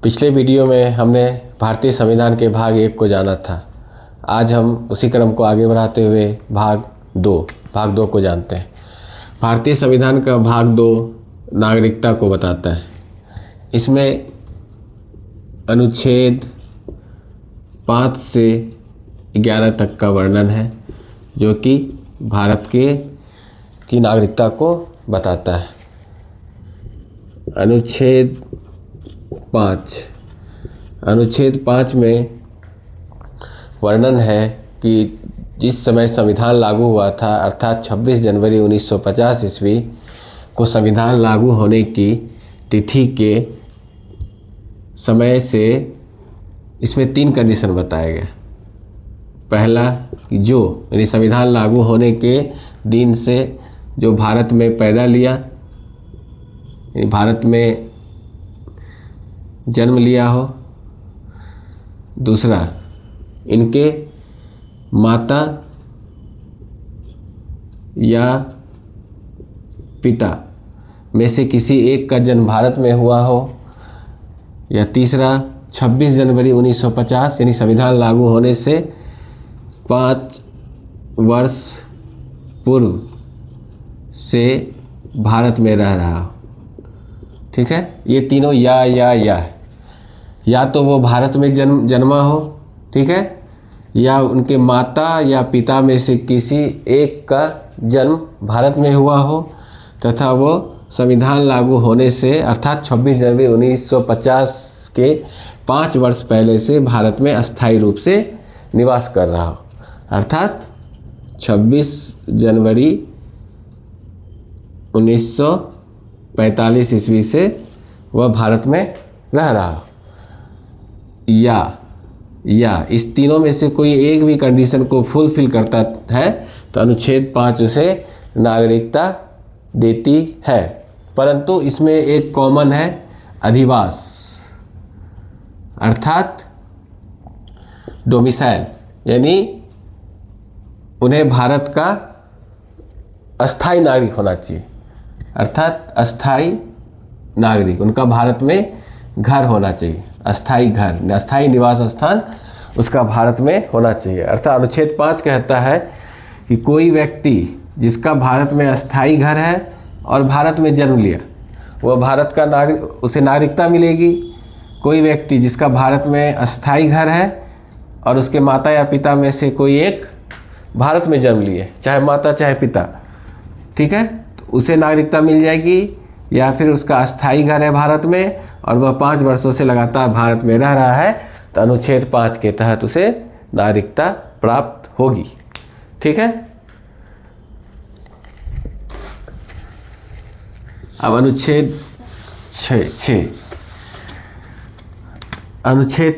पिछले वीडियो में हमने भारतीय संविधान के भाग 1 को जाना था। आज हम उसी क्रम को आगे बढ़ाते हुए भाग 2 को जानते हैं। भारतीय संविधान का भाग 2 नागरिकता को बताता है। इसमें अनुच्छेद 5 से 11 तक का वर्णन है जो कि भारत की नागरिकता को बताता है। अनुच्छेद 5 में वर्णन है कि जिस समय संविधान लागू हुआ था अर्थात 26 जनवरी 1950 ईस्वी को संविधान लागू होने की तिथि के समय से इसमें 3 कंडीशन बताया गया। पहला कि जो यानी संविधान लागू होने के दिन से जो भारत में पैदा लिया, भारत में जन्म लिया हो। दूसरा, इनके माता या पिता में से किसी एक का जन्म भारत में हुआ हो। या तीसरा, 26 जनवरी 1950 यानी संविधान लागू होने से 5 वर्ष पूर्व से भारत में रह रहा हो। ठीक है, ये तीनों या तो वो भारत में जन्मा हो, ठीक है, या उनके माता या पिता में से किसी एक का जन्म भारत में हुआ हो तथा वो संविधान लागू होने से अर्थात 26 जनवरी 1950 के 5 वर्ष पहले से भारत में अस्थायी रूप से निवास कर रहा हो। अर्थात 26 जनवरी 1945 ईस्वी से वह भारत में रह रहा हो। या इस तीनों में से कोई एक भी कंडीशन को फुलफिल करता है तो अनुच्छेद 5 उसे नागरिकता देती है। परंतु इसमें एक कॉमन है, अधिवास अर्थात डोमिसाइल, यानी उन्हें भारत का अस्थायी नागरिक होना चाहिए। अर्थात अस्थायी नागरिक, उनका भारत में घर होना चाहिए, अस्थायी घर, अस्थायी निवास स्थान उसका भारत में होना चाहिए। अर्थात अनुच्छेद 5 कहता है कि कोई व्यक्ति जिसका भारत में अस्थायी घर है और भारत में जन्म लिया वह भारत का नागरिक, उसे नागरिकता मिलेगी। कोई व्यक्ति जिसका भारत में अस्थायी घर है और उसके माता या पिता में से कोई एक भारत में जन्म लिए, चाहे माता चाहे पिता, ठीक है, तो उसे नागरिकता मिल जाएगी। या फिर उसका अस्थायी घर है भारत में और वह 5 वर्षों से लगातार भारत में रह रहा है तो अनुच्छेद 5 के तहत उसे नागरिकता प्राप्त होगी। ठीक है, अब अनुच्छेद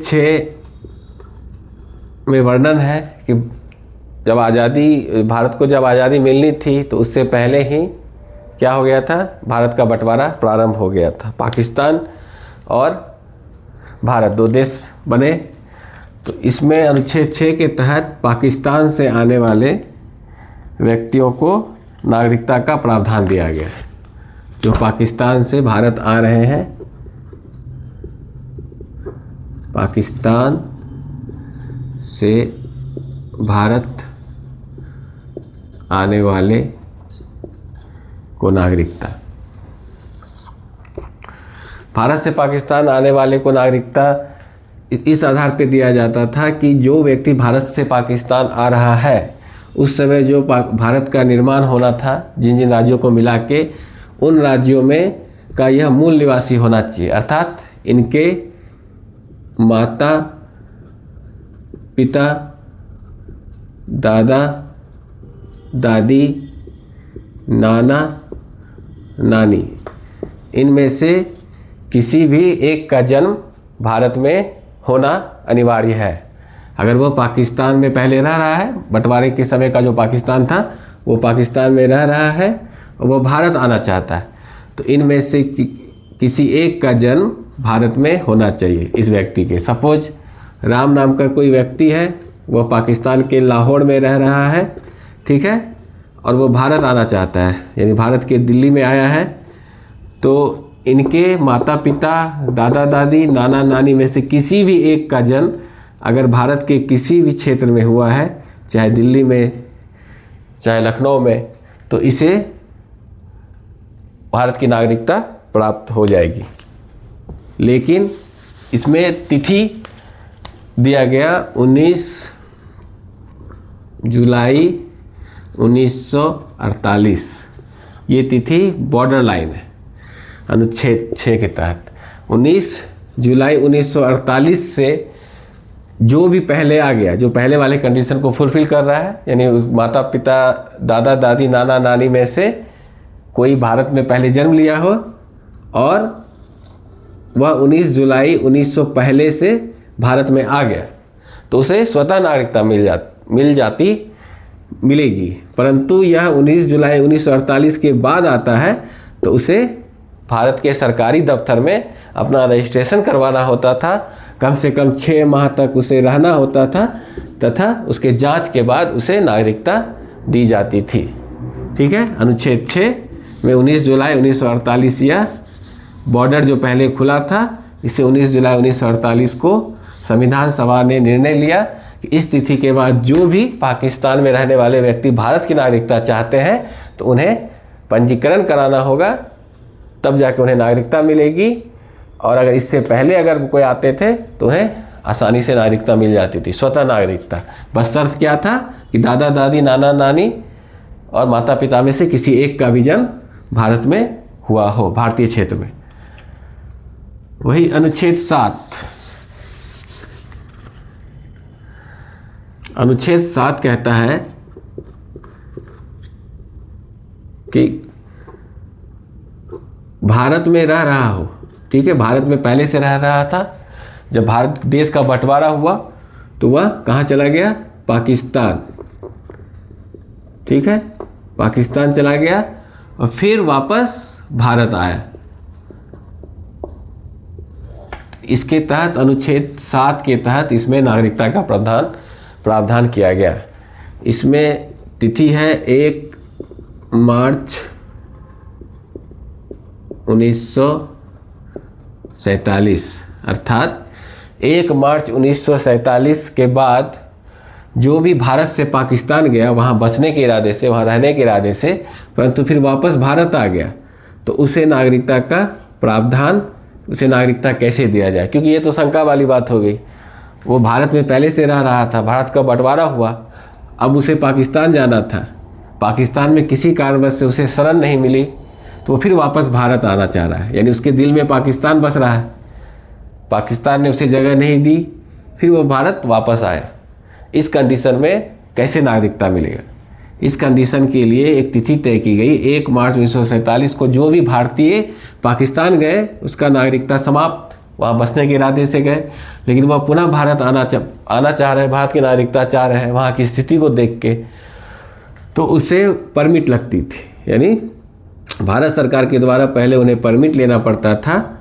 6 में वर्णन है कि जब भारत को जब आज़ादी मिलनी थी तो उससे पहले ही क्या हो गया था, भारत का बंटवारा प्रारंभ हो गया था। पाकिस्तान और भारत 2 देश बने। तो इसमें अनुच्छेद 6 के तहत पाकिस्तान से आने वाले व्यक्तियों को नागरिकता का प्रावधान दिया गया है। जो पाकिस्तान से भारत आ रहे हैं, पाकिस्तान से भारत आने वाले को नागरिकता, भारत से पाकिस्तान आने वाले को नागरिकता इस आधार पर दिया जाता था कि जो व्यक्ति भारत से पाकिस्तान आ रहा है उस समय जो भारत का निर्माण होना था, जिन जिन राज्यों को मिला के, उन राज्यों में का यह मूल निवासी होना चाहिए। अर्थात इनके माता पिता, दादा दादी, नाना नानी, इनमें से किसी भी एक का जन्म भारत में होना अनिवार्य है। अगर वो पाकिस्तान में पहले रह रहा है, बंटवारे के समय का जो पाकिस्तान था वो पाकिस्तान में रह रहा है और वो भारत आना चाहता है, तो इनमें से किसी एक का जन्म भारत में होना चाहिए इस व्यक्ति के। सपोज राम नाम का कोई व्यक्ति है, वह पाकिस्तान के लाहौर में रह रहा है, ठीक है, और वो भारत आना चाहता है, यानी भारत के दिल्ली में आया है, तो इनके माता पिता, दादा दादी, नाना नानी में से किसी भी एक का जन्म अगर भारत के किसी भी क्षेत्र में हुआ है, चाहे दिल्ली में चाहे लखनऊ में, तो इसे भारत की नागरिकता प्राप्त हो जाएगी। लेकिन इसमें तिथि दिया गया 19 जुलाई 1948। ये तिथि बॉर्डर लाइन है अनुच्छेद 6 के तहत। 19 जुलाई 1948 से जो भी पहले आ गया, जो पहले वाले कंडीशन को फुलफिल कर रहा है, यानी माता पिता, दादा दादी, नाना नानी में से कोई भारत में पहले जन्म लिया हो और वह 19 जुलाई 1900 पहले से भारत में आ गया, तो उसे स्वतः नागरिकता मिलेगी। परंतु यह 19 जुलाई 1948 के बाद आता है तो उसे भारत के सरकारी दफ्तर में अपना रजिस्ट्रेशन करवाना होता था, कम से कम 6 माह तक उसे रहना होता था, तथा उसके जांच के बाद उसे नागरिकता दी जाती थी। ठीक है, अनुच्छेद 6 में 19 जुलाई 1948 यह बॉर्डर जो पहले खुला था, इसे 19 जुलाई 1948 को संविधान सभा ने निर्णय लिया कि इस तिथि के बाद जो भी पाकिस्तान में रहने वाले व्यक्ति भारत की नागरिकता चाहते हैं तो उन्हें पंजीकरण कराना होगा, तब जाके उन्हें नागरिकता मिलेगी। और अगर इससे पहले अगर कोई आते थे तो उन्हें आसानी से नागरिकता मिल जाती थी, स्वतः नागरिकता। बस शर्त क्या था कि दादा दादी, नाना नानी और माता पिता में से किसी एक का भी जन्म भारत में हुआ हो, भारतीय क्षेत्र में। वही अनुच्छेद 7। अनुच्छेद 7 कहता है कि भारत में रह रहा हो, ठीक है, भारत में पहले से रह रहा था, जब भारत देश का बंटवारा हुआ तो वह कहाँ चला गया? पाकिस्तान। ठीक है, पाकिस्तान चला गया और फिर वापस भारत आया। इसके तहत अनुच्छेद 7 के तहत इसमें नागरिकता का प्रावधान किया गया। इसमें तिथि है 1 मार्च 1947, अर्थात 1 मार्च 1947 के बाद जो भी भारत से पाकिस्तान गया वहाँ बसने के इरादे से, वहाँ रहने के इरादे से, परंतु फिर वापस भारत आ गया, तो उसे नागरिकता का प्रावधान, उसे नागरिकता कैसे दिया जाए? क्योंकि ये तो शंका वाली बात हो गई। वो भारत में पहले से रह रहा था, भारत का बंटवारा हुआ, अब उसे पाकिस्तान जाना था, पाकिस्तान में किसी कारणवश से उसे शरण नहीं मिली, तो वो फिर वापस भारत आना चाह रहा है, यानी उसके दिल में पाकिस्तान बस रहा है, पाकिस्तान ने उसे जगह नहीं दी, फिर वो भारत वापस आया। इस कंडीशन में कैसे नागरिकता मिलेगा? इस कंडीशन के लिए एक तिथि तय की गई, 1 मार्च 1947 को जो भी भारतीय पाकिस्तान गए उसका नागरिकता समाप्त, वहाँ बसने के इरादे से गए, लेकिन वह पुनः भारत आना चाह रहे हैं, भारत की नागरिकता चाह रहे हैं, वहाँ की स्थिति को देख के, तो उसे परमिट लगती थी, यानी भारत सरकार के द्वारा पहले उन्हें परमिट लेना पड़ता था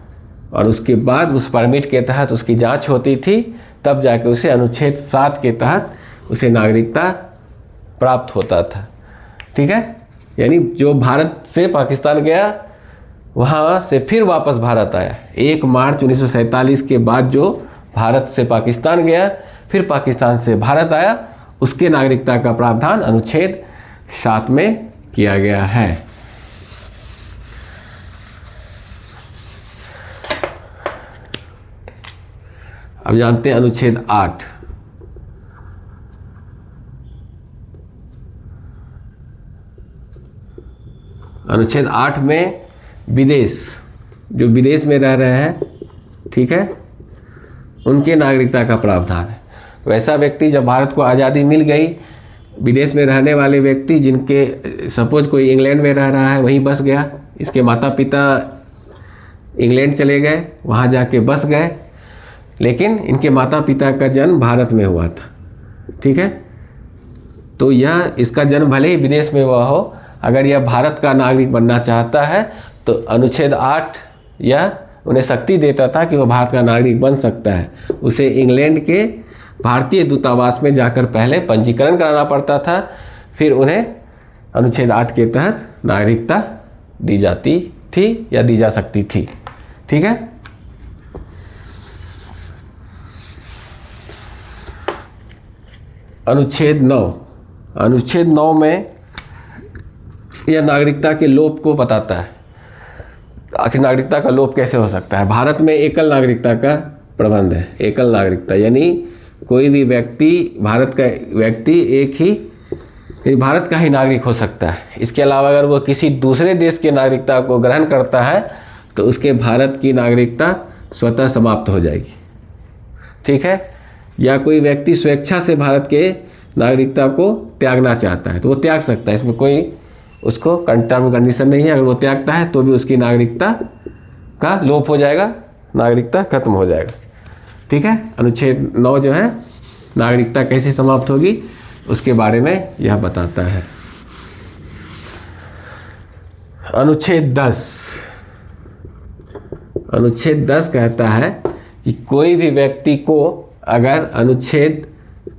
और उसके बाद उस परमिट के तहत उसकी जांच होती थी, तब जाके उसे अनुच्छेद 7 के तहत उसे नागरिकता प्राप्त होता था। ठीक है, यानी जो भारत से पाकिस्तान गया वहाँ से फिर वापस भारत आया, 1 मार्च 1947 के बाद जो भारत से पाकिस्तान गया फिर पाकिस्तान से भारत आया, उसके नागरिकता का प्रावधान अनुच्छेद 7 में किया गया है। अब जानते हैं अनुच्छेद 8। अनुच्छेद 8 में जो विदेश में रह रहे हैं, ठीक है, उनके नागरिकता का प्रावधान है। वैसा व्यक्ति, जब भारत को आज़ादी मिल गई, विदेश में रहने वाले व्यक्ति जिनके, सपोज कोई इंग्लैंड में रह रहा है, वहीं बस गया, इसके माता पिता इंग्लैंड चले गए, वहाँ जाके बस गए, लेकिन इनके माता पिता का जन्म भारत में हुआ था। ठीक है, तो यह, इसका जन्म भले ही विदेश में हुआ हो, अगर यह भारत का नागरिक बनना चाहता है तो अनुच्छेद 8 यह उन्हें शक्ति देता था कि वह भारत का नागरिक बन सकता है। उसे इंग्लैंड के भारतीय दूतावास में जाकर पहले पंजीकरण कराना पड़ता था, फिर उन्हें अनुच्छेद 8 के तहत नागरिकता दी जाती थी या दी जा सकती थी। ठीक है। अनुच्छेद 9, अनुच्छेद 9 में यह नागरिकता के लोप को बताता है। आखिर नागरिकता का लोप कैसे हो सकता है। भारत में एकल नागरिकता का प्रबंध है। एकल नागरिकता यानी कोई भी व्यक्ति, भारत का व्यक्ति एक ही भारत का ही नागरिक हो सकता है। इसके अलावा अगर वो किसी दूसरे देश के नागरिकता को ग्रहण करता है तो उसके भारत की नागरिकता स्वतः समाप्त हो जाएगी। ठीक है। या कोई व्यक्ति स्वेच्छा से भारत के नागरिकता को त्यागना चाहता है तो वो त्याग सकता है, इसमें कोई उसको टर्म कंडीशन नहीं है। अगर वो त्यागता है तो भी उसकी नागरिकता का लोप हो जाएगा, नागरिकता खत्म हो जाएगा। ठीक है। अनुच्छेद 9 जो है नागरिकता कैसे समाप्त होगी उसके बारे में यह बताता है। अनुच्छेद 10, अनुच्छेद 10 कहता है कि कोई भी व्यक्ति को अगर अनुच्छेद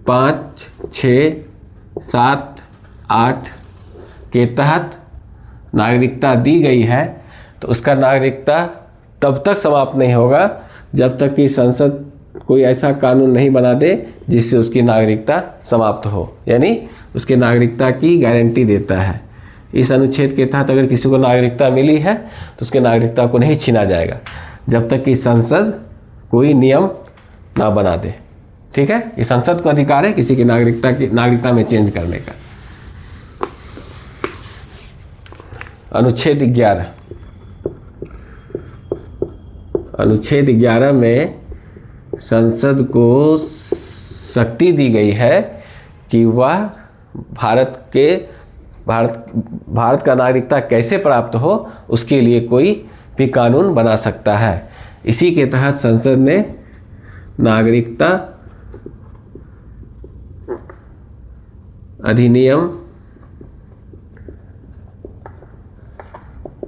5, 6, 7, 8 के तहत नागरिकता दी गई है तो उसका नागरिकता तब तक समाप्त नहीं होगा जब तक कि संसद कोई ऐसा कानून नहीं बना दे जिससे उसकी नागरिकता समाप्त हो, यानी उसके नागरिकता की गारंटी देता है। इस अनुच्छेद के तहत अगर किसी को नागरिकता मिली है तो उसके नागरिकता को नहीं छीना जाएगा जब तक कि संसद कोई नियम ना बना दे। ठीक है। ये संसद को अधिकार है किसी की नागरिकता में चेंज करने का। अनुच्छेद 11, अनुच्छेद 11 में संसद को शक्ति दी गई है कि वह भारत का नागरिकता कैसे प्राप्त हो उसके लिए कोई भी कानून बना सकता है। इसी के तहत संसद ने नागरिकता अधिनियम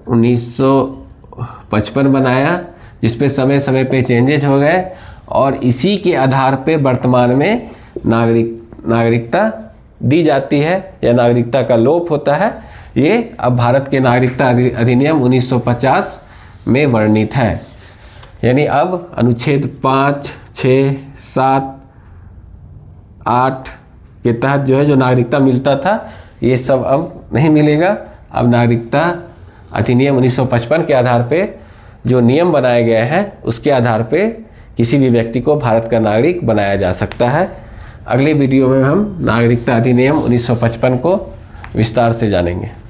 1955 बनाया जिसपे समय समय पे चेंजेस हो गए और इसी के आधार पे वर्तमान में नागरिकता दी जाती है या नागरिकता का लोप होता है। ये अब भारत के नागरिकता अधिनियम 1950 में वर्णित है। यानी अब अनुच्छेद 5, 6, 7, 8 के तहत जो नागरिकता मिलता था ये सब अब नहीं मिलेगा। अब नागरिकता अधिनियम 1955 के आधार पे जो नियम बनाए गए हैं उसके आधार पे किसी भी व्यक्ति को भारत का नागरिक बनाया जा सकता है। अगले वीडियो में हम नागरिकता अधिनियम 1955 को विस्तार से जानेंगे।